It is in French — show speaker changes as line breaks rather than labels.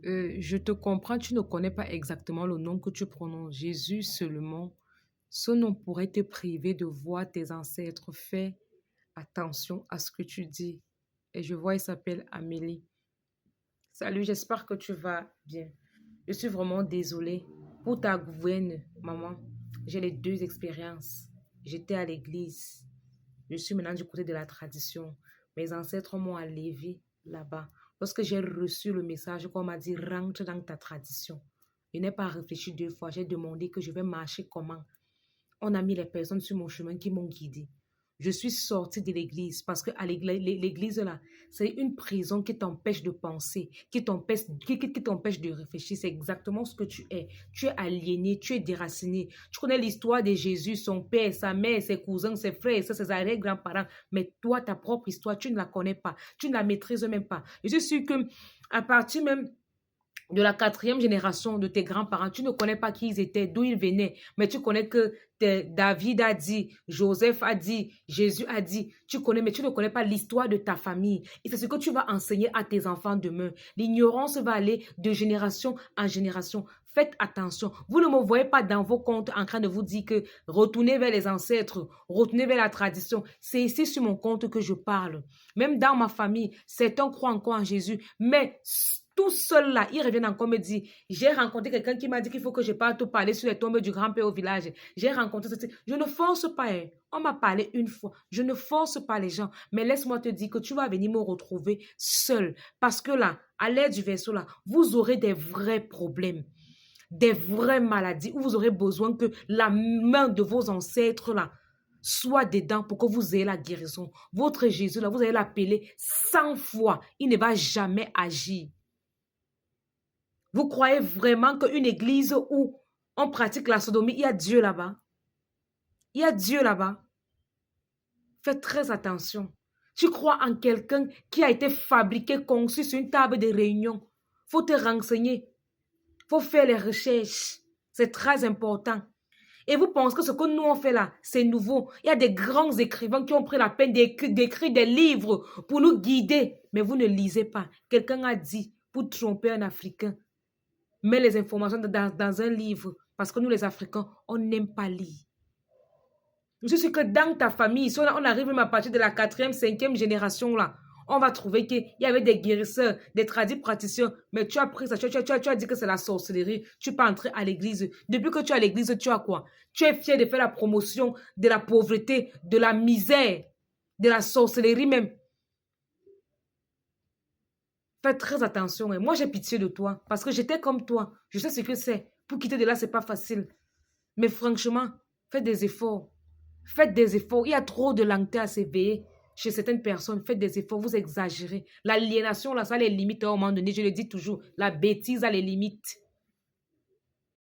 Je te comprends, tu ne connais pas exactement le nom que tu prononces. Jésus seulement. Ce nom pourrait te priver de voir tes ancêtres. Fais attention à ce que tu dis. Et je vois, il s'appelle Amélie. Salut, j'espère que tu vas bien. Je suis vraiment désolée pour ta gouverne, maman. J'ai les deux expériences. J'étais à l'église. Je suis maintenant du côté de la tradition. Mes ancêtres m'ont enlevé là-bas. Lorsque j'ai reçu le message qu'on m'a dit, rentre dans ta tradition. Je n'ai pas réfléchi deux fois. J'ai demandé que je vais marcher comment. On a mis les personnes sur mon chemin qui m'ont guidée. Je suis sortie de l'église parce que à l'église là, c'est une prison qui t'empêche de penser, qui t'empêche de réfléchir. C'est exactement ce que tu es. Tu es aliéné, tu es déraciné. Tu connais l'histoire de Jésus, son père, sa mère, ses cousins, ses frères, ses arrière-grands-parents. Mais toi, ta propre histoire, tu ne la connais pas. Tu ne la maîtrises même pas. Je suis sûre que à partir même de la quatrième génération de tes grands-parents, tu ne connais pas qui ils étaient, d'où ils venaient, mais tu connais que David a dit, Joseph a dit, Jésus a dit, tu connais, mais tu ne connais pas l'histoire de ta famille. Et c'est ce que tu vas enseigner à tes enfants demain. L'ignorance va aller de génération en génération. Faites attention. Vous ne me voyez pas dans vos comptes en train de vous dire que retournez vers les ancêtres, retournez vers la tradition. C'est ici sur mon compte que je parle. Même dans ma famille, certains croient encore en Jésus, mais tout seul là, ils reviennent encore me dire, j'ai rencontré quelqu'un qui m'a dit qu'il faut que je parte te parler sur les tombes du grand-père au village. J'ai rencontré ceci. Je ne force pas. Hein. On m'a parlé une fois. Je ne force pas les gens. Mais laisse-moi te dire que tu vas venir me retrouver seul. Parce que là, à l'aide du verseau là, vous aurez des vrais problèmes, des vraies maladies où vous aurez besoin que la main de vos ancêtres là soit dedans pour que vous ayez la guérison. Votre Jésus là, vous allez l'appeler 100 fois. Il ne va jamais agir. Vous croyez vraiment qu'une église où on pratique la sodomie, il y a Dieu là-bas? Il y a Dieu là-bas. Faites très attention. Tu crois en quelqu'un qui a été fabriqué, conçu sur une table de réunion. Il faut te renseigner. Il faut faire les recherches. C'est très important. Et vous pensez que ce que nous on fait là, c'est nouveau. Il y a des grands écrivains qui ont pris la peine d'écrire des livres pour nous guider. Mais vous ne lisez pas. Quelqu'un a dit, pour tromper un Africain, mets les informations dans un livre. Parce que nous, les Africains, on n'aime pas lire. Je suis sûre que dans ta famille, si on arrive même à partir de la quatrième, cinquième génération, là, on va trouver qu'il y avait des guérisseurs, des tradis praticiens. Mais tu as pris ça, tu as dit que c'est la sorcellerie. Tu peux entrer à l'église. Depuis que tu es à l'église, tu as quoi? Tu es fier de faire la promotion de la pauvreté, de la misère, de la sorcellerie même. Fais très attention. Hein. Moi, j'ai pitié de toi parce que j'étais comme toi. Je sais ce que c'est. Pour quitter de là, c'est pas facile. Mais franchement, faites des efforts. Faites des efforts. Il y a trop de lenteur à s'éveiller chez certaines personnes. Faites des efforts. Vous exagérez. L'aliénation, là, ça a les limites à un moment donné. Je le dis toujours. La bêtise a les limites.